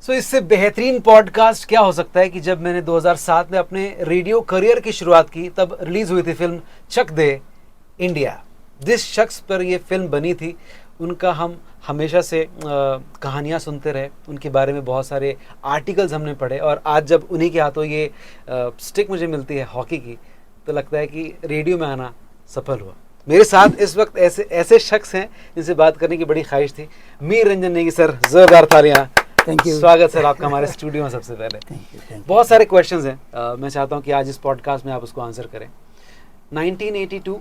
सो इससे बेहतरीन पॉडकास्ट क्या हो सकता है कि जब मैंने 2007 में अपने रेडियो करियर की शुरुआत की तब रिलीज हुई थी फिल्म चक दे इंडिया। जिस शख्स पर ये फिल्म बनी थी उनका हम हमेशा से कहानियाँ सुनते रहे, उनके बारे में बहुत सारे आर्टिकल्स हमने पढ़े और आज जब उन्हीं के हाथों ये स्टिक मुझे मिलती है हॉकी की तो लगता है कि रेडियो में आना सफल हुआ। मेरे साथ इस वक्त ऐसे शख्स हैं जिनसे बात करने की बड़ी ख्वाहिश थी। मीर रंजन नेगी सर, जोरदार तालियां। Thank you. स्वागत सर आपका हमारे स्टूडियो में। सबसे पहले थैंक यू। बहुत सारे क्वेश्चंस हैं, मैं चाहता हूं कि आज इस पॉडकास्ट में आप उसको आंसर करें। 1982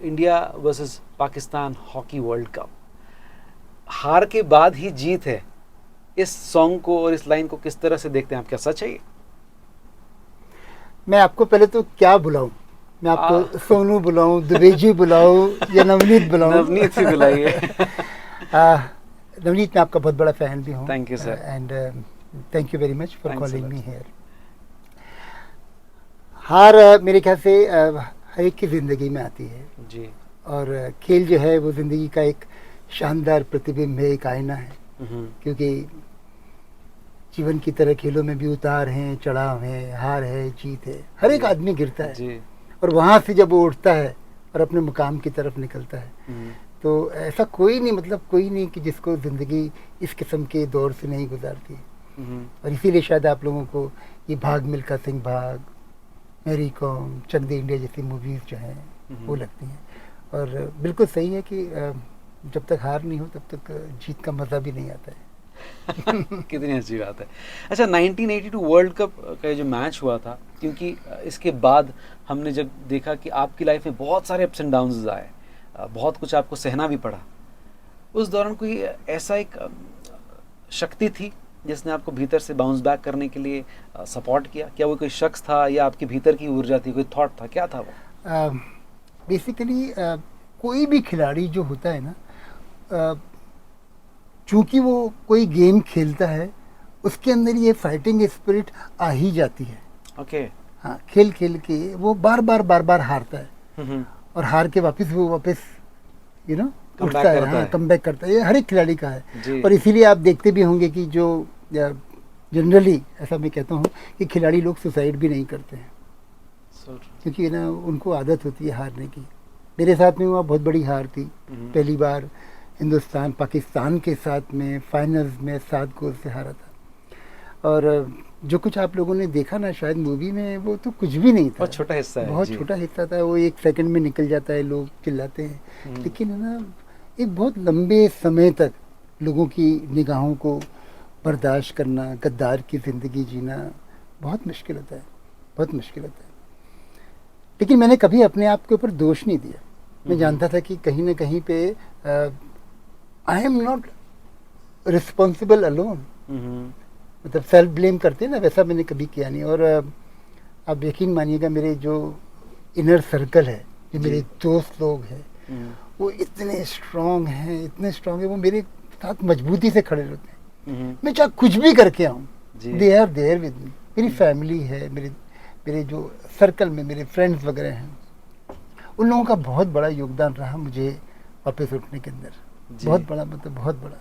India versus Pakistan hockey world cup, हार के बाद ही जीत है। इस सॉन्ग को और इस लाइन को किस तरह से देखते हैं आप, क्या सच है ये? मैं आपको पहले तो क्या बुलाऊं, मैं आपको सोनू बुलाऊं, द्विवेदी बुलाऊं या नवनीत बुलाऊं? नवनीत ही बुलाइए। नवनीत, मैं आपका बहुत बड़ा फैन भी हूं। Thank you sir and thank you very much for calling me here. हार मेरे ख्याल से हर एक की ज़िंदगी में आती है जी, और खेल जो है वो ज़िंदगी का एक शानदार प्रतिबिंब है, एक आईना है। क्योंकि जीवन की तरह खेलों में भी उतार हैं, चढ़ाव हैं, हार है, जीत है। हर एक आदमी गिरता है जी। और वहाँ से जब वो उठता है और अपने मुकाम की तरफ निकलता है तो ऐसा कोई नहीं, मतलब कोई नहीं कि जिसको ज़िंदगी इस किस्म के दौर से नहीं गुजारती। और इसीलिए शायद आप लोगों को ये भाग मिल्खा सिंह भाग, मैरी कॉम, चक दे इंडिया जैसी मूवीज़ जो हैं वो लगती हैं। और बिल्कुल सही है कि जब तक हार नहीं हो तब तक जीत का मज़ा भी नहीं आता है। कितनी अच्छी बात है। अच्छा, 1982 वर्ल्ड कप का जो मैच हुआ था, क्योंकि इसके बाद हमने जब देखा कि आपकी लाइफ में बहुत सारे अप्स एंड डाउन्स आए, बहुत कुछ आपको सहना भी पड़ा, उस दौरान कोई ऐसा एक शक्ति थी जिसने आपको भीतर से बाउंस बैक करने के लिए सपोर्ट किया? क्या वो कोई शख्स था या आपके भीतर की ऊर्जा थी, कोई थॉट था, क्या था वो? बेसिकली कोई भी खिलाड़ी जो होता है ना, चूँकि वो कोई गेम खेलता है उसके अंदर ये फाइटिंग स्पिरिट आ ही जाती है। ओके। हाँ, खेल खेल के वो बार बार हारता है और हार के वापस उठता है, हाँ, कमबैक करता है। ये हर एक खिलाड़ी का है। और इसीलिए आप देखते भी होंगे कि जो जनरली ऐसा मैं कहता हूँ कि खिलाड़ी लोग सुसाइड भी नहीं करते हैं, क्योंकि ना उनको आदत होती है हारने की। मेरे साथ में वहाँ बहुत बड़ी हार थी। पहली बार हिंदुस्तान पाकिस्तान के साथ में फाइनल्स में 7 गोल से हारा था। और जो कुछ आप लोगों ने देखा ना शायद मूवी में, वो तो कुछ भी नहीं था। बहुत छोटा हिस्सा है। बहुत छोटा हिस्सा था। वो 1 सेकंड में निकल जाता है, लोग चिल्लाते हैं, लेकिन है ना एक बहुत लंबे समय तक लोगों की निगाहों को बर्दाश्त करना, गद्दार की ज़िंदगी जीना बहुत मुश्किल होता है, बहुत मुश्किल होता है। लेकिन मैंने कभी अपने आप के ऊपर दोष नहीं दिया। मैं जानता था कि कहीं ना कहीं पे I am not responsible alone, मतलब सेल्फ ब्लेम करते हैं ना, वैसा मैंने कभी किया नहीं। और आप यकीन मानिएगा, मेरे जो इनर सर्कल है, जो मेरे दोस्त लोग हैं, वो इतने स्ट्रॉन्ग हैं, इतने स्ट्रॉन्ग है, वो मेरे साथ मजबूती से खड़े रहते हैं। मैं चाहे कुछ भी करके आऊँ, they are there with me. मेरी फैमिली है, मेरे जो सर्कल में मेरे फ्रेंड्स वगैरह हैं, उन लोगों का बहुत बड़ा योगदान रहा मुझे वापस उठने के अंदर, बहुत बड़ा, मतलब बहुत बड़ा।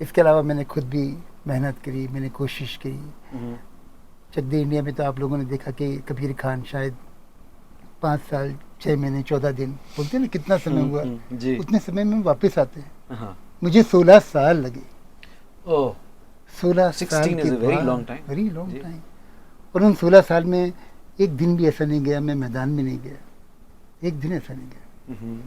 इसके अलावा मैंने खुद भी मेहनत करी, मैंने कोशिश करी। चक दे इंडिया में तो आप लोगों ने देखा कि कबीर खान शायद 5 साल 6 महीने 14 दिन बोलते हैं ना, कितना समय हुआ, उतने समय में वापस आते हैं। मुझे 16 साल लगे। 16 साल के बाद, वेरी लॉन्ग टाइम। और उन 16 साल में एक दिन भी ऐसा नहीं गया मैं मैदान में नहीं गया, एक दिन ऐसा नहीं गया।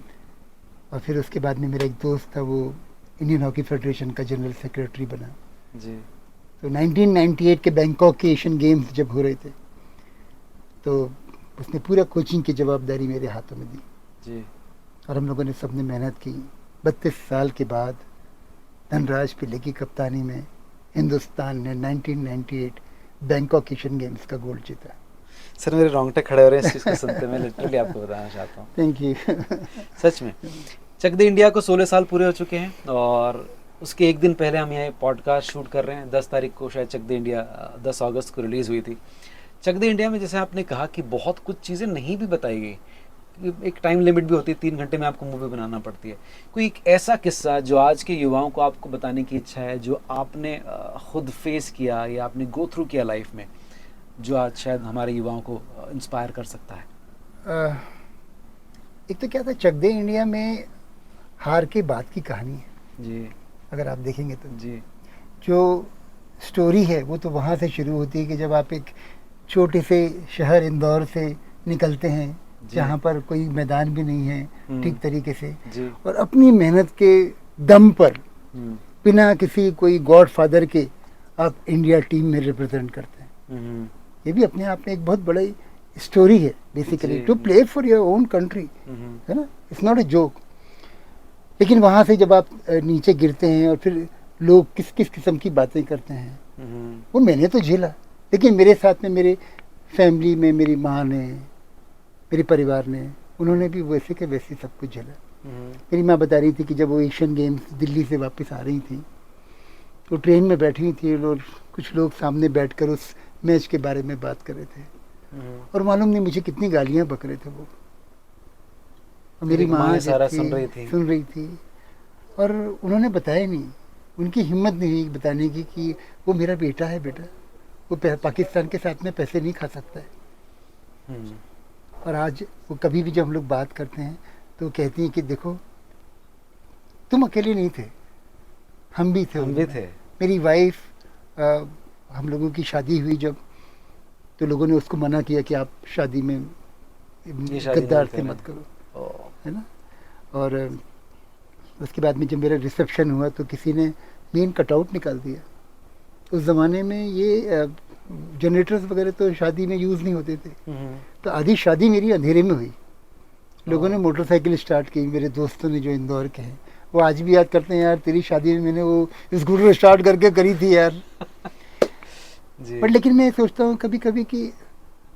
और फिर उसके बाद में मेरा एक दोस्त था, वो इंडियन हॉकी फेडरेशन का जनरल सेक्रेटरी बना जी। तो 1998 के बैंकॉक के एशियन गेम्स जब हो रहे थे, तो उसने पूरा कोचिंग की जवाबदारी मेरे हाथों में दी जी। और हम लोगों ने सबने मेहनत की। 32 साल के बाद धनराज पिल्ले की कप्तानी में हिंदुस्तान ने 1998 बैंकॉक एशियन गेम्स का गोल्ड जीता। सर मेरे रोंगटे खड़े हो रहे हैं इस चीज़ को सुनते। मैं लिटरली आपको बताना चाहता हूँ। Thank you. सच में चक दे इंडिया को 16 साल पूरे हो चुके हैं और उसके एक दिन पहले हम यहाँ पॉडकास्ट शूट कर रहे हैं। 10 तारीख को शायद चक दे इंडिया 10 अगस्त को रिलीज़ हुई थी। चक दे इंडिया में जैसे आपने कहा कि बहुत कुछ चीज़ें नहीं भी बताई गई, एक टाइम लिमिट भी होती है, 3 घंटे में आपको मूवी बनाना पड़ती है। कोई एक ऐसा किस्सा जो आज के युवाओं को आपको बताने की इच्छा है, जो आपने खुद फेस किया या आपने गो थ्रू किया लाइफ में, जो आज शायद हमारे युवाओं को इंस्पायर कर सकता है? एक तो क्या था, चक दे इंडिया में हार के बाद की कहानी है, जी अगर आप देखेंगे तो। जी जो स्टोरी है वो तो वहाँ से शुरू होती है कि जब आप एक छोटे से शहर इंदौर से निकलते हैं, जी। जहाँ पर कोई मैदान भी नहीं है ठीक तरीके से, जी। और अपनी मेहनत के दम पर हम्म, बिना किसी कोई गॉड फादर के आप इंडिया टीम में रिप्रेजेंट करते हैं। हम्म, ये भी अपने आप में एक बहुत बड़ी स्टोरी है, बेसिकली जी। To play for your own country, hmm, है ना, इट्स नॉट ए जोक। लेकिन वहाँ से जब आप नीचे गिरते हैं और फिर लोग किस किस किस्म की बातें करते हैं, वो मैंने तो झेला, लेकिन मेरे साथ में मेरे फैमिली में मेरी माँ ने, मेरे परिवार ने, उन्होंने भी वैसे के वैसे सब कुछ झेला। मेरी माँ बता रही थी कि जब वो एशियन गेम्स दिल्ली से वापस आ रही थी तो ट्रेन में बैठी हुई थी और कुछ लोग सामने बैठकर उस मैच के बारे में बात कर रहे थे, और मालूम नहीं मुझे कितनी गालियाँ बक रहे थे वो। और मेरी माँ सारा जो सुन रही थी और उन्होंने बताया नहीं, उनकी हिम्मत नहीं हुई बताने की कि वो मेरा बेटा है, बेटा वो पाकिस्तान के साथ में पैसे नहीं खा सकता है। और आज वो कभी भी जब हम लोग बात करते हैं तो कहती हैं कि देखो तुम अकेले नहीं थे, हम भी थे। मेरी वाइफ, हम लोगों की शादी हुई जब, तो लोगों ने उसको मना किया कि आप शादी में गद्दार से मत करो, है ना। और उसके बाद में जब मेरा रिसेप्शन हुआ तो किसी ने मेन कटआउट निकाल दिया। उस ज़माने में ये जनरेटर्स वगैरह तो शादी में यूज़ नहीं होते थे, तो आधी शादी मेरी अंधेरे में हुई। लोगों ने मोटरसाइकिल स्टार्ट की, मेरे दोस्तों ने जो इंदौर के हैं वो आज भी याद करते हैं, यार तेरी शादी में मैंने वो स्कूटर स्टार्ट करके करी थी यार। बट लेकिन मैं सोचता हूँ कभी कभी कि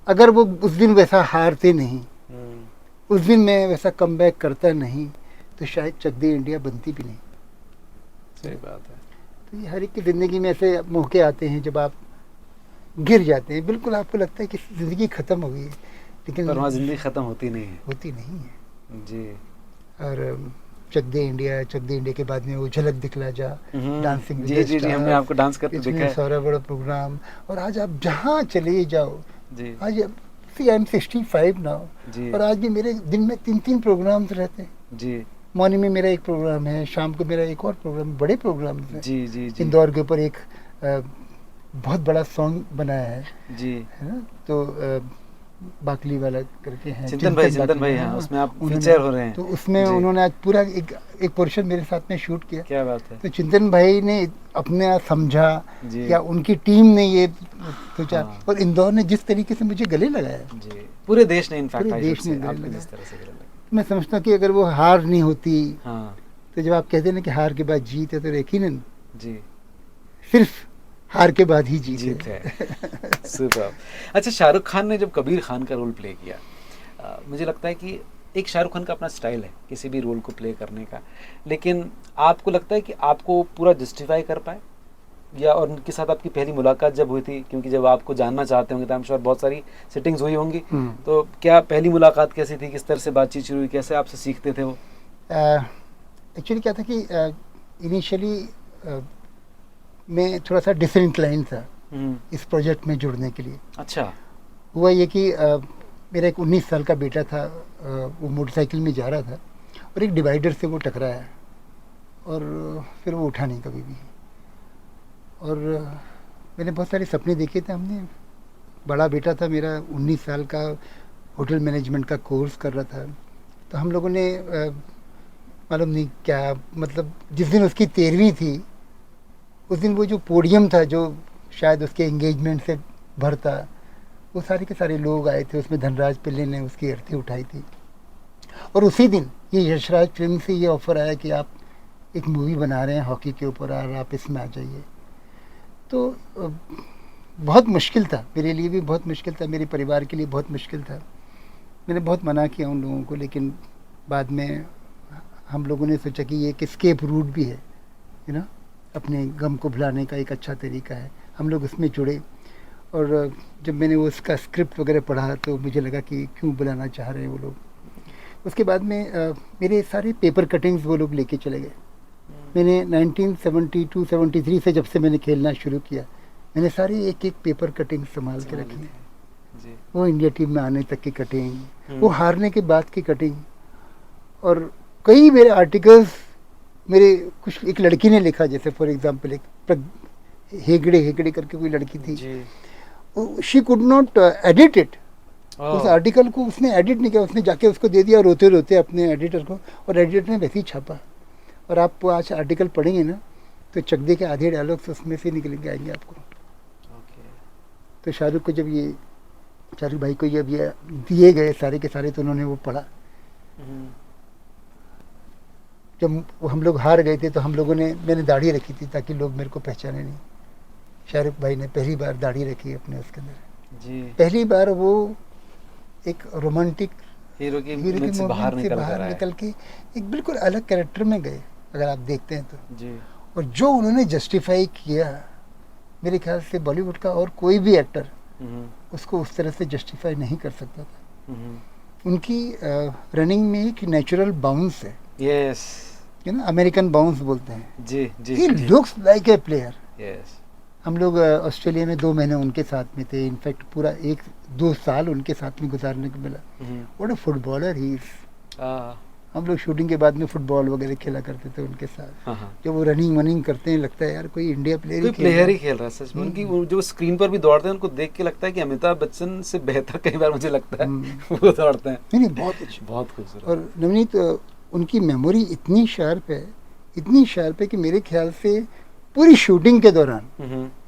अगर वो उस दिन वैसा हारते नहीं, उस दिन मैं वैसा कमबैक करता नहीं, तो शायद चक दे इंडिया बनती भी नहीं। सही बात है। तो ये हर एक की ज़िंदगी में ऐसे मौके आते हैं जब आप गिर जाते हैं, बिल्कुल आपको लगता है कि ज़िंदगी ख़त्म हो गई है, लेकिन पर वहाँ ज़िंदगी ख़त्म होती नहीं है। होती नहीं है। जी। और चक दे इंडिया के बाद में वो झलक दिखला जा, डांसिंग जी जी जी, हमने आपको डांस करते देखा है। सारा बड़ा प्रोग्राम, और आज आप जहाँ चले जाओ, जी। आज सी आई एम 65 नाउ, और आज भी मेरे दिन में 3 प्रोग्राम्स रहते हैं। जी। मॉर्निंग में मेरा एक प्रोग्राम है, शाम को मेरा एक और प्रोग्राम, बड़े प्रोग्राम हैं। जी जी जी। इंदौर के ऊपर एक बहुत बड़ा सॉन्ग बनाया है जी, है ना, तो बाकली वाला करके हैं, चिंतन भाई, हाँ, उसमें आप फीचर हो रहे हैं। तो उसमें उन्होंने आज पूरा एक पोर्शन मेरे साथ में शूट किया। क्या बात है। तो चिंतन भाई ने अपने समझा या उनकी टीम ने ये सोचा, हाँ। और इंदौर ने जिस तरीके से मुझे गले लगाया, जी, पूरे देश ने इनफैक्ट पूरे देश ने आपको गले जिस तरह से गले लगाया। मैं समझता हूँ कि अगर वो हार नहीं होती, हाँ तो जब आप कहते हैं ना कि हार के बाद जीत है, तो यकीनन जी, सिर्फ हार के बाद ही जीत है। सुपर। अच्छा, शाहरुख खान ने जब कबीर खान का रोल प्ले किया, मुझे लगता है कि एक शाहरुख खान का अपना स्टाइल है किसी भी रोल को प्ले करने का, लेकिन आपको लगता है कि आपको पूरा जस्टिफाई कर पाए, या और उनके साथ आपकी पहली मुलाकात जब हुई थी, क्योंकि जब आपको जानना चाहते होंगे तो आई एम श्योर बहुत सारी सेटिंग्स हुई होंगी, तो क्या पहली मुलाकात कैसी थी, किस तरह से बातचीत शुरू हुई, कैसे आपसे सीखते थे वो? एक्चुअली क्या था कि इनिशियली मैं थोड़ा सा डिसइंक्लाइन था इस प्रोजेक्ट में जुड़ने के लिए। अच्छा। हुआ ये कि मेरा एक 19 साल का बेटा था, वो मोटरसाइकिल में जा रहा था और एक डिवाइडर से वो टकराया, और फिर वो उठा नहीं कभी भी। और मैंने बहुत सारे सपने देखे थे, हमने, बड़ा बेटा था मेरा 19 साल का, होटल मैनेजमेंट का कोर्स कर रहा था। तो हम लोगों ने मालूम नहीं क्या, मतलब जिस दिन उसकी 13वीं थी, उस दिन वो जो पोडियम था जो शायद उसके एंगेजमेंट से भरता, वो सारे के सारे लोग आए थे, उसमें धनराज पिल्ले ने उसकी अर्थी उठाई थी। और उसी दिन ये यशराज फिल्म से ये ऑफ़र आया कि आप एक मूवी बना रहे हैं हॉकी के ऊपर, और आप इसमें आ जाइए। तो बहुत मुश्किल था मेरे लिए भी, बहुत मुश्किल था, मेरे परिवार के लिए बहुत मुश्किल था। मैंने बहुत मना किया उन लोगों को, लेकिन बाद में हम लोगों ने सोचा कि ये एक एस्केप रूट भी है, यू नो, अपने गम को भुलाने का एक अच्छा तरीका है। हम लोग उसमें जुड़े, और जब मैंने वो उसका स्क्रिप्ट वगैरह पढ़ा तो मुझे लगा कि क्यों बुलाना चाह रहे हैं वो लोग। उसके बाद में मेरे सारे पेपर कटिंग्स वो लोग लेके चले गए। मैंने 1972-73 से जब से मैंने खेलना शुरू किया, मैंने सारी एक एक पेपर कटिंग संभाल के रखी है। जी। वो इंडिया टीम में आने तक की कटिंग, वो हारने के बाद की कटिंग, और कई मेरे आर्टिकल्स मेरे कुछ एक लड़की ने लिखा, जैसे फॉर एग्जांपल एक हेगड़े करके कोई लड़की थी, she could not edit it. उस आर्टिकल को उसने एडिट नहीं किया, उसने जाके उसको दे दिया रोते रोते अपने एडिटर को, और एडिटर ने वैसे ही छापा। और आप आज आर्टिकल पढ़ेंगे ना तो चकदे के आधे डायलॉग्स उसमें से निकलेंगे आएंगे आपको। तो शाहरुख भाई को जब ये दिए गए सारे के सारे, तो उन्होंने वो पढ़ा। जब हम लोग हार गए थे तो मैंने दाढ़ी रखी थी ताकि लोग मेरे को पहचाने नहीं। शाहरुख भाई ने पहली बार दाढ़ी रखी अपने उसके अंदर जी। पहली बार वो एक रोमांटिक हीरो की मूवमेंट से बाहर निकल के एक बिल्कुल अलग कैरेक्टर में गए, अगर आप देखते हैं तो जी। और जो उन्होंने जस्टिफाई किया, मेरे ख्याल से बॉलीवुड का और कोई भी एक्टर उसको उस तरह से जस्टिफाई नहीं कर सकता था। उनकी रनिंग में एक नेचुरल बाउंस है, yes, you know, American bounce बोलते हैं जी जी। He looks like a player. Yes, हम लोग ऑस्ट्रेलिया में 2 महीने उनके साथ में थे, इनफैक्ट पूरा 1-2 साल उनके साथ में गुजारने को मिला। What a footballer he is. हम लोग शूटिंग के बाद में फुटबॉल वगैरह खेला करते थे उनके साथ। जब वो रनिंग करते हैं, लगता है यार कोई इंडिया प्लेयर ही खेल रहा है सच में। उनकी जो स्क्रीन पर भी दौड़ते हैं, उनको देख के लगता है कि अमिताभ बच्चन से बेहतर कई बार मुझे लगता है वो दौड़ते हैं। नहीं, बहुत अच्छे, बहुत खूबसूरत। और नवनीत, उनकी मेमोरी इतनी शार्प है कि मेरे ख्याल से पूरी शूटिंग के दौरान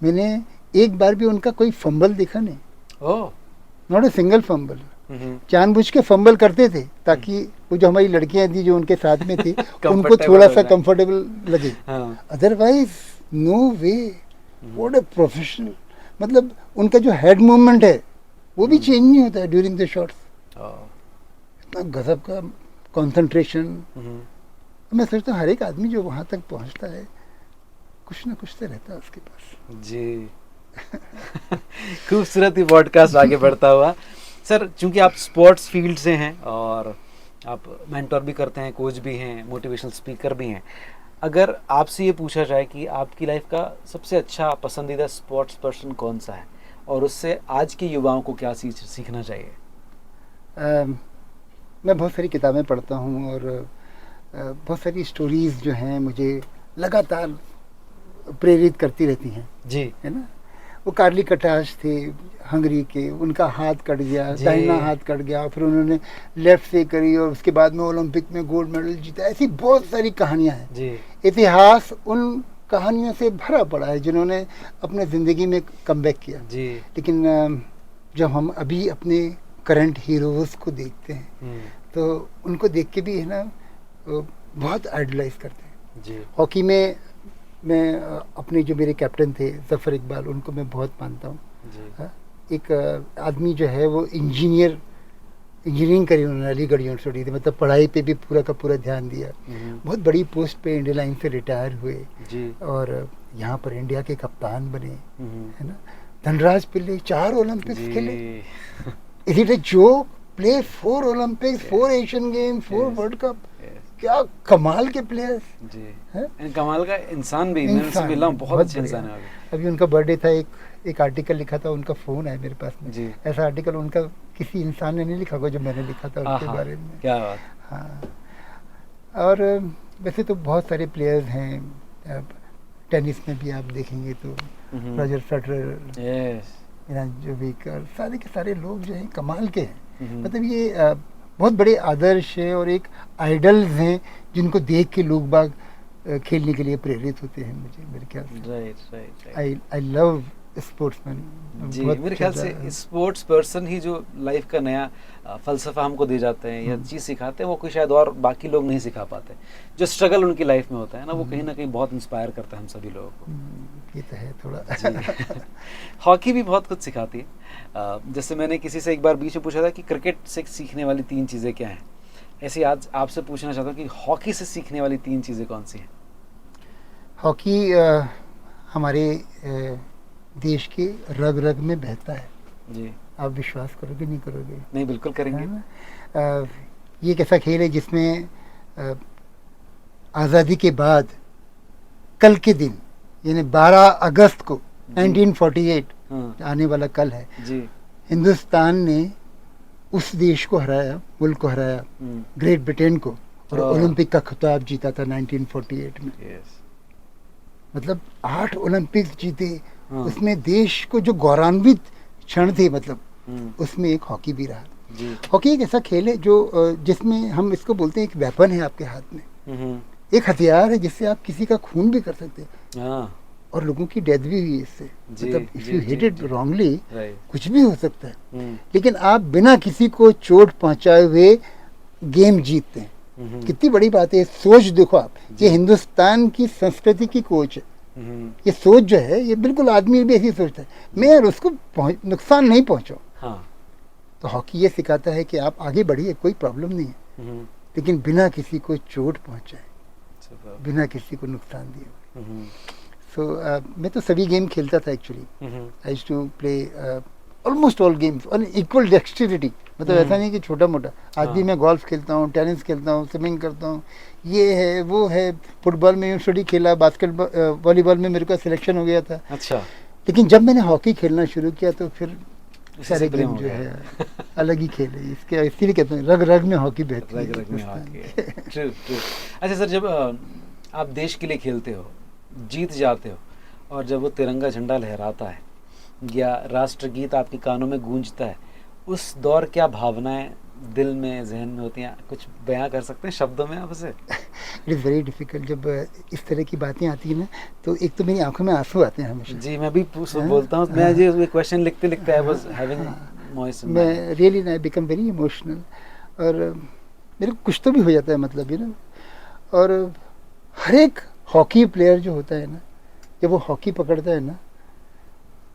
मैंने एक बार भी उनका कोई फंबल देखा नहीं। ओह, नॉट ए सिंगल फंबल। जानबूझ के फंबल करते थे ताकि वो जो हमारी लड़कियां थी जो उनके साथ में थी उनको थोड़ा सा कंफर्टेबल लगे। Otherwise no way. What a professional. मतलब उनका जो हेड मूवमेंट है वो भी चेंज नहीं होता है ड्यूरिंग द शॉट्स। इतना गजब का कंसंट्रेशन। मैं सोचता हूँ हर एक आदमी जो वहां तक पहुंचता है, कुछ ना कुछ तो रहता है उसके पास जी। खूबसूरत ही पॉडकास्ट आगे बढ़ता हुआ। सर, चूंकि आप स्पोर्ट्स फील्ड से हैं और आप मेंटोर भी करते हैं, कोच भी हैं, मोटिवेशनल स्पीकर भी हैं, अगर आपसे ये पूछा जाए कि आपकी लाइफ का सबसे अच्छा पसंदीदा स्पोर्ट्स पर्सन कौन सा है और उससे आज के युवाओं को क्या सीखना चाहिए? मैं बहुत सारी किताबें पढ़ता हूँ और बहुत सारी स्टोरीज जो हैं मुझे लगातार प्रेरित करती रहती हैं जी, है ना। वो कार्ली कटाश थे हंगरी के, उनका हाथ कट गया, दाहिना हाथ कट गया, फिर उन्होंने लेफ्ट से करी और उसके बाद में ओलंपिक में गोल्ड मेडल जीता। ऐसी बहुत सारी कहानियां हैं जी। इतिहास उन कहानियों से भरा पड़ा है जिन्होंने अपने ज़िंदगी में कमबैक किया जी। लेकिन जब हम अभी अपने करंट हीरोज़ को देखते हैं तो उनको देख के भी है ना बहुत आइडलाइज करते हैं जी। हॉकी में मैं अपने जो मेरे कैप्टन थे जफ़र इकबाल, उनको मैं बहुत मानता हूँ। एक आदमी जो है वो इंजीनियरिंग करी उन्होंने अलीगढ़ यूनिवर्सिटी से, मतलब पढ़ाई पे भी पूरा का पूरा ध्यान दिया। बहुत बड़ी पोस्ट पे इंडिया लाइन से रिटायर हुए जी। और यहाँ पर इंडिया के कप्तान बने, है ना। धनराज पिल्ले 4 ओलंपिक्स खेले। Is it a joke? Play 4 Olympics, 4 Asian game, 4 world cup. क्या कमाल के प्लेयर्स जी हैं, कमाल का इंसान भी। मैं उनसे मिला हूं, बहुत अच्छे इंसान है। अभी उनका बर्थडे था, एक आर्टिकल लिखा था, उनका फ़ोन है मेरे पास में जी। ऐसा आर्टिकल उनका किसी इंसान ने नहीं लिखा होगा जो मैंने लिखा था उनके बारे में। क्या बात। हाँ, और वैसे तो बहुत सारे प्लेयर्स हैं। टेनिस में भी आप देखेंगे तो रॉजर फेडरर, जोकोविच, सारे के सारे लोग जो हैं कमाल के हैं। मतलब ये बहुत बड़े आदर्श है और एक आइडल्स हैं जिनको देख के लोग बाग खेलने के लिए प्रेरित होते हैं। मुझे मेरे ख्याल से राइट आई लव स्पोर्ट्समैन जी। मेरे ख्याल से स्पोर्ट्स पर्सन ही जो लाइफ का नया फलसफा हमको दे जाते हैं या चीज़ सिखाते हैं, वो कोई शायद और बाकी लोग नहीं सिखा पाते। जो स्ट्रगल उनकी लाइफ में होता है ना, वो कहीं ना कहीं बहुत इंस्पायर करता है हम सभी लोगों को। ये तो है थोड़ा। हॉकी भी बहुत कुछ सिखाती है। जैसे मैंने किसी से एक बार बीच में पूछा था कि क्रिकेट से सीखने वाली 3 चीज़ें क्या हैं, ऐसे आज आपसे पूछना चाहता हूँ कि हॉकी से सीखने वाली 3 चीज़ें कौन सी हैं? हॉकी हमारे देश के रग रग में बहता है जी। आप विश्वास करोगे नहीं करोगे? नहीं, बिल्कुल करेंगे। ये एक ऐसा खेल है जिसमें आज़ादी के बाद कल के दिन यानी 12 अगस्त को 1948 हाँ, आने वाला कल है, जी, हिंदुस्तान ने उस देश को हराया, मुल्क को हराया, ग्रेट ब्रिटेन को, और हाँ। ओलंपिक का खिताब जीता था 1948 में। यस, मतलब 8 ओलंपिक्स जीते, हाँ। उसमें देश को जो गौरवान्वित क्षण थे, मतलब हम्म, उसमें एक हॉकी भी रहा। जी, हॉकी एक ऐसा खेल है जो जिसमें हम इसको बोलते हैं एक वेपन है आपके हाथ में, हम्म, एक हथियार है जिससे आप किसी का खून भी कर सकते हैं, हाँ, और लोगों की डेथ भी हुई है इससे। जी, मतलब इफ जी, यू जी, हिट इट जी। रॉन्गली राइट, कुछ भी हो सकता है, लेकिन आप बिना किसी को चोट पहुंचाए हुए गेम जीतते हैं। कितनी बड़ी बात है, सोच देखो आप, ये हिंदुस्तान की संस्कृति की कोच है। ये सोच जो है, ये बिल्कुल आदमी भी ऐसी सोचता है, मैं यार उसको नुकसान नहीं पहुंचाऊं। हाँ, तो हॉकी ये सिखाता है कि आप आगे बढ़िए, कोई प्रॉब्लम नहीं है, लेकिन बिना किसी को चोट पहुंचाए, सुपर, बिना किसी को नुकसान दिए। सो मैं तो सभी गेम खेलता था actually. I used to play almost all games on equal dexterity. मतलब ऐसा नहीं कि छोटा मोटा, आज भी हाँ। मैं गोल्फ खेलता हूँ, टेनिस खेलता हूँ, स्विमिंग करता हूँ, ये है वो है, फुटबॉल में यूनिवर्सिटी खेला, बास्केटबॉल वॉलीबॉल में मेरे को सिलेक्शन हो गया था। अच्छा, लेकिन जब मैंने हॉकी खेलना शुरू किया तो फिर उसी सारे से प्रेम गेम हो जो गया। है अलग ही खेल है इसके, इसीलिए कहते हैं रग रग में हॉकी बहती है रग रग में हिंदुस्तान हॉकी की। है। True, true. अच्छा सर, जब आप देश के लिए खेलते हो, जीत जाते हो, और जब वो तिरंगा झंडा लहराता है या राष्ट्रगीत आपके कानों में गूंजता है, उस दौर क्या भावनाएं दिल में, जहन में होती हैं? कुछ बयां कर सकते हैं शब्दों में आप उसे? इट इज़ वेरी डिफिकल्ट जब इस तरह की बातें आती हैं ना, तो एक तो मेरी आंखों में आंसू आते हैं हमेशा। जी, मैं भी हाँ, बोलता हूँ, मैं हाँ, ये क्वेश्चन लिखते लिखते आई वाज हाँ, हैविंग हाँ। मॉइस्ट इन माय मैं really I become very emotional, और मेरे को कुछ तो भी हो जाता है, मतलब यू नो। और हर एक हॉकी प्लेयर जो होता है ना, जब वो हॉकी पकड़ता है ना,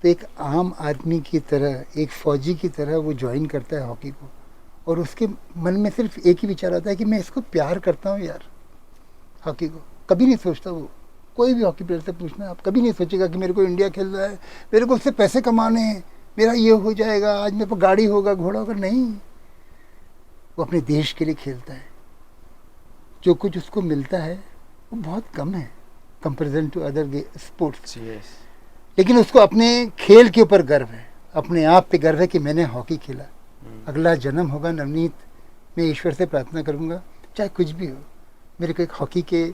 तो एक आम आदमी की तरह, एक फौजी की तरह वो ज्वाइन करता है हॉकी को, और उसके मन में सिर्फ एक ही विचार आता है कि मैं इसको प्यार करता हूँ यार, हॉकी को। कभी नहीं सोचता वो, कोई भी हॉकी प्लेयर से पूछना, आप कभी नहीं सोचेगा कि मेरे को इंडिया खेल रहा है, मेरे को उससे पैसे कमाने हैं, मेरा ये हो जाएगा, आज मेरे को गाड़ी होगा, घोड़ा होगा। नहीं, वो अपने देश के लिए खेलता है। जो कुछ उसको मिलता है वो बहुत कम है comparison to other sports, yes, लेकिन उसको अपने खेल के ऊपर गर्व है, अपने आप पे गर्व है कि मैंने हॉकी खेला। अगला जन्म होगा नवनीत, मैं ईश्वर से प्रार्थना करूंगा, चाहे कुछ भी हो, मेरे को एक हॉकी के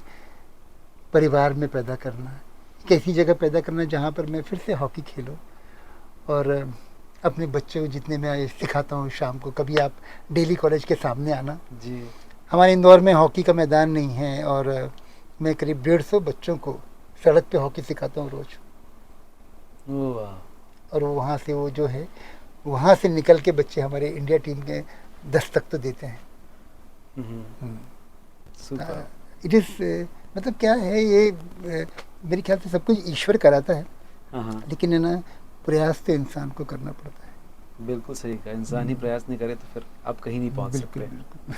परिवार में पैदा करना है, एक ऐसी जगह पैदा करना जहाँ पर मैं फिर से हॉकी खेलूँ, और अपने बच्चों को जितने मैं सिखाता हूँ शाम को, कभी आप डेली कॉलेज के सामने आना, जी, हमारे इंदौर में हॉकी का मैदान नहीं है, और मैं करीब 150 बच्चों को सड़क पे हॉकी सिखाता हूँ रोज। वाह, और वो वहाँ से, वो जो है वहाँ से निकल के बच्चे हमारे इंडिया टीम के दस्तक तो देते हैं। सुपर, इट इज़ मतलब क्या है ये, मेरे ख्याल से सब कुछ ईश्वर कराता है, हाँ, लेकिन है ना, प्रयास तो इंसान को करना पड़ता है। बिल्कुल सही कहा। इंसान ही प्रयास नहीं करे तो फिर आप कहीं नहीं पहुंच बिल्कुल सकते।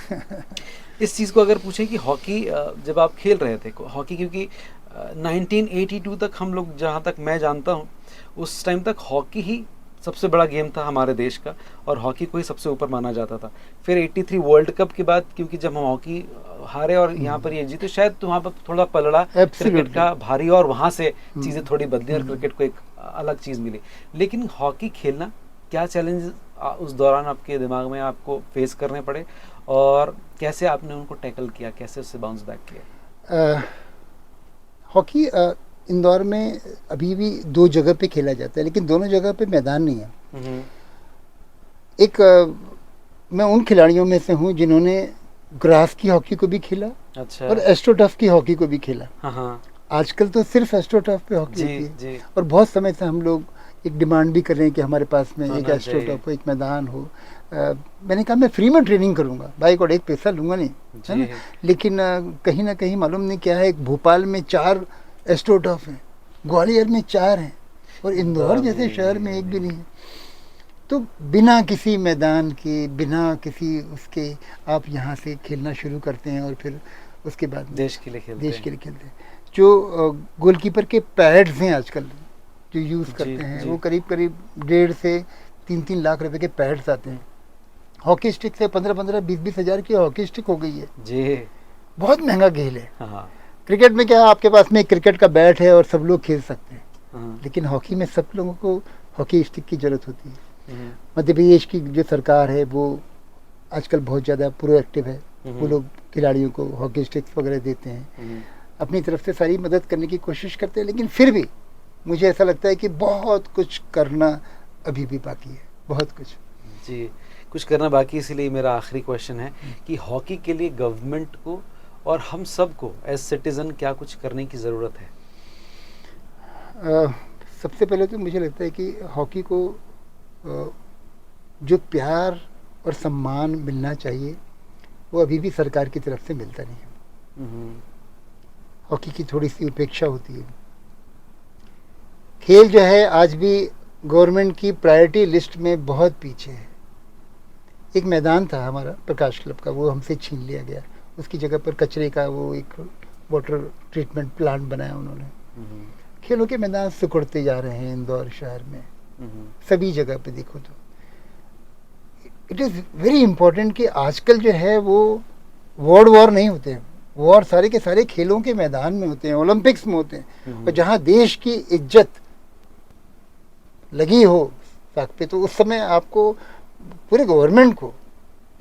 बिल्कुल। इस चीज़ को अगर पूछें कि हॉकी जब आप खेल रहे थे हॉकी, क्योंकि 1982 तक, हम लोग जहाँ तक मैं जानता हूँ, उस टाइम तक हॉकी ही सबसे बड़ा गेम था हमारे देश का, और हॉकी को ही सबसे ऊपर माना जाता था। फिर 83 वर्ल्ड कप के बाद, क्योंकि जब हम हॉकी हारे और यहाँ पर ये जीते, शायद तो वहाँ पर थोड़ा पलड़ा क्रिकेट का भारी, और वहाँ से चीज़ें थोड़ी बदली और क्रिकेट को एक अलग चीज़ मिली। लेकिन हॉकी खेलना, क्या चैलेंज उस दौरान आपके दिमाग में आपको फेस करने पड़े, और कैसे आपने उनको टैकल किया, कैसे उससे बाउंस बैक किया? हॉकी इंदौर में अभी भी 2 जगह पे खेला जाता है, लेकिन दोनों जगह पे मैदान नहीं है। एक मैं उन खिलाड़ियों में से हूँ जिन्होंने ग्रास की हॉकी को भी खेला, अच्छा, और एस्ट्रोटर्फ की हॉकी को भी खेला। हाँ, हाँ, आजकल तो सिर्फ एस्ट्रोटर्फ पे हॉकी जी, होती है, जी, और बहुत समय से हम लोग एक डिमांड भी कर रहे हैं कि हमारे पास में एक होना एस्ट्रोटर्फ हो, एक मैदान हो। मैंने कहा मैं फ्री में ट्रेनिंग करूंगा भाई, को एक पैसा लूंगा नहीं, है जी, ना। लेकिन कहीं ना कहीं मालूम नहीं क्या है, भोपाल में 4 एस्ट्रोटर्फ हैं, ग्वालियर में 4 हैं, और इंदौर जैसे शहर में एक भी नहीं है। तो बिना किसी मैदान के, बिना किसी उसके, आप यहाँ से खेलना शुरू करते हैं, और फिर उसके बाद देश के लिए खेलते देश हैं। के लिए खेलते हैं। जो गोलकीपर के पैड्स हैं आजकल जो यूज़ जी, करते हैं, जी। वो करीब करीब 1.5 से 3-3 लाख रुपए के पैड्स आते हैं। हॉकी स्टिक से 15-15, 20-20 हज़ार की हॉकी स्टिक हो गई है। जी। बहुत महंगा खेल है। हाँ। क्रिकेट में क्या है, आपके पास में एक क्रिकेट का बैट है और सब लोग खेल सकते हैं, हाँ। लेकिन हॉकी में सब लोगों को हॉकी स्टिक की ज़रूरत होती है। हम्म, मध्य प्रदेश की जो सरकार है वो आजकल बहुत ज़्यादा प्रोएक्टिव है, वो लोग खिलाड़ियों को हॉकी स्टिक्स वगैरह देते हैं, अपनी तरफ से सारी मदद करने की कोशिश करते हैं, लेकिन फिर भी मुझे ऐसा लगता है कि बहुत कुछ करना अभी भी बाकी है, बहुत कुछ। जी, कुछ करना बाकी, इसीलिए मेरा आखिरी क्वेश्चन है कि हॉकी के लिए गवर्नमेंट को और हम सबको एज सिटीजन क्या कुछ करने की ज़रूरत है? सबसे पहले तो मुझे लगता है कि हॉकी को जो प्यार और सम्मान मिलना चाहिए वो अभी भी सरकार की तरफ से मिलता नहीं है। हॉकी की थोड़ी सी उपेक्षा होती है। खेल जो है आज भी गवर्नमेंट की प्रायोरिटी लिस्ट में बहुत पीछे है। एक मैदान था हमारा प्रकाश क्लब का, वो हमसे छीन लिया गया, उसकी जगह पर कचरे का वो एक वाटर ट्रीटमेंट प्लांट बनाया उन्होंने। खेलों के मैदान सिकुड़ते जा रहे हैं इंदौर शहर में, सभी जगह पे देखो तो। इट इज़ वेरी इम्पोर्टेंट कि आजकल जो है वो वॉर नहीं होते हैं, वॉर सारे के सारे खेलों के मैदान में होते हैं, ओलंपिक्स में होते हैं, और जहाँ देश की इज्जत लगी हो साख पे, तो उस समय आपको पूरे गवर्नमेंट को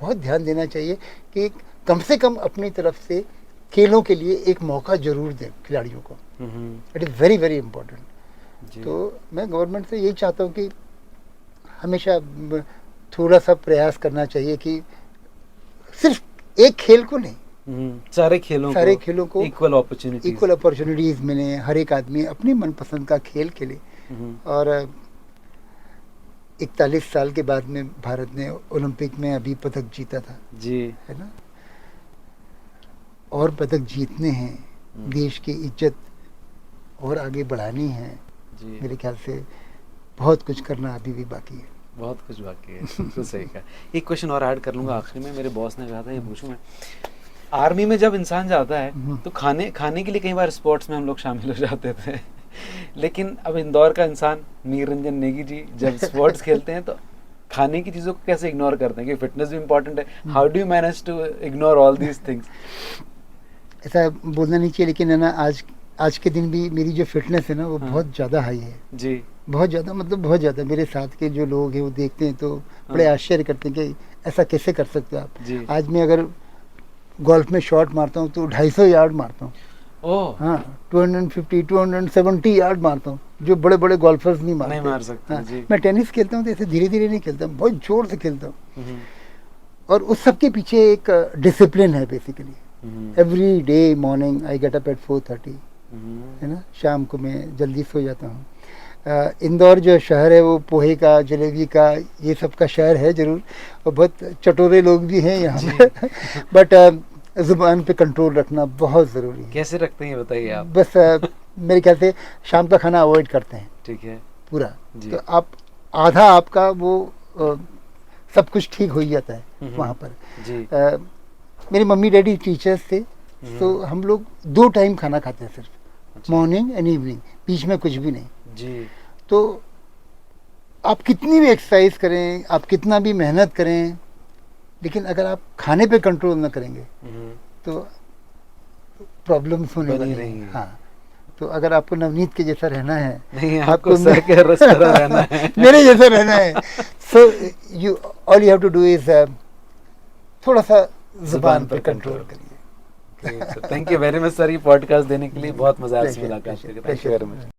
बहुत ध्यान देना चाहिए कि कम से कम अपनी तरफ से खेलों के लिए एक मौका जरूर दें खिलाड़ियों को। It is very very important. तो मैं गवर्नमेंट से यही चाहता हूँ कि हमेशा थोड़ा सा प्रयास करना चाहिए कि सिर्फ एक खेल को नहीं, सारे खेलों को इक्वल अपॉर्चुनिटीज मिले, हर एक आदमी अपनी मनपसंद का खेल खेले। और 41 साल के बाद में भारत ने ओलंपिक में अभी पदक जीता था जी, है ना, और पदक जीतने हैं, देश की इज्जत और आगे बढ़ानी है जी। मेरे ख्याल से बहुत कुछ करना अभी भी बाकी है, बहुत कुछ बाकी है। बिल्कुल सही कहा। एक क्वेश्चन और ऐड कर लूँगा आखिरी में, मेरे बॉस ने कहा था ये पूछूं मैं, आर्मी में जब इंसान जाता है तो खाने के लिए कई बार स्पोर्ट्स में हम लोग शामिल हो जाते थे, लेकिन अब इंदौर का इंसान मीर रंजन नेगी जी जब स्पोर्ट्स खेलते हैं तो खाने की चीज़ों को कैसे इग्नोर करते हैं? कि फिटनेस भी इम्पोर्टेंट है, how do you manage to ignore all these things? ऐसा बोलना नहीं चाहिए, लेकिन है ना, आज के दिन भी मेरी जो फिटनेस है ना वो बहुत ज़्यादा हाई है जी, बहुत ज़्यादा, मतलब बहुत ज़्यादा। मेरे साथ के जो लोग हैं वो देखते हैं तो बड़े आश्चर्य करते हैं कि ऐसा कैसे कर सकते हो आप। आज मैं अगर गोल्फ में शॉट मारता हूँ तो 250 यार्ड मारता हूँ। हाँ, 250 270 यार्ड मारता हूँ, जो बड़े बड़े गोल्फर्स नहीं मार सकते। हाँ, मैं टेनिस खेलता हूँ तो ऐसे धीरे धीरे नहीं खेलता हूँ, बहुत जोर से खेलता हूँ। और उस सब के पीछे एक डिसिप्लिन है basically. Every day morning I get up at 4:30, है ना, शाम को मैं जल्दी सो जाता हूँ। इंदौर जो शहर है वो पोहे का, जलेबी का, ये सब का शहर है ज़रूर, और बहुत चटोरे लोग भी हैं यहाँ पे बट ज़ुबान पे कंट्रोल रखना बहुत ज़रूरी है। कैसे रखते हैं ये बताइए आप? बस मेरे ख्याल से शाम का खाना अवॉइड करते हैं, ठीक है, पूरा तो आप आधा आपका वो सब कुछ ठीक हो ही जाता है वहाँ पर जी। मेरी मम्मी डैडी टीचर्स थे, तो हम लोग 2 टाइम खाना खाते हैं सिर्फ, मॉर्निंग एंड इवनिंग, बीच में कुछ भी नहीं जी। तो आप कितनी भी एक्सरसाइज करें, आप कितना भी मेहनत करें, लेकिन अगर आप खाने पे कंट्रोल ना करेंगे तो प्रॉब्लम्स होने वाली हैं। हाँ, तो अगर आपको नवनीत के जैसा रहना है, नहीं आपको सर के रस तरह रहना है मेरे जैसा रहना है, so you all you have to do is थोड़ा सा जुबान पर कंट्रोल करिए। Thank you very much sir, ये पॉडकास्ट देने के लिए बहुत मजा आया, मुलाकात करके। Thank you very much.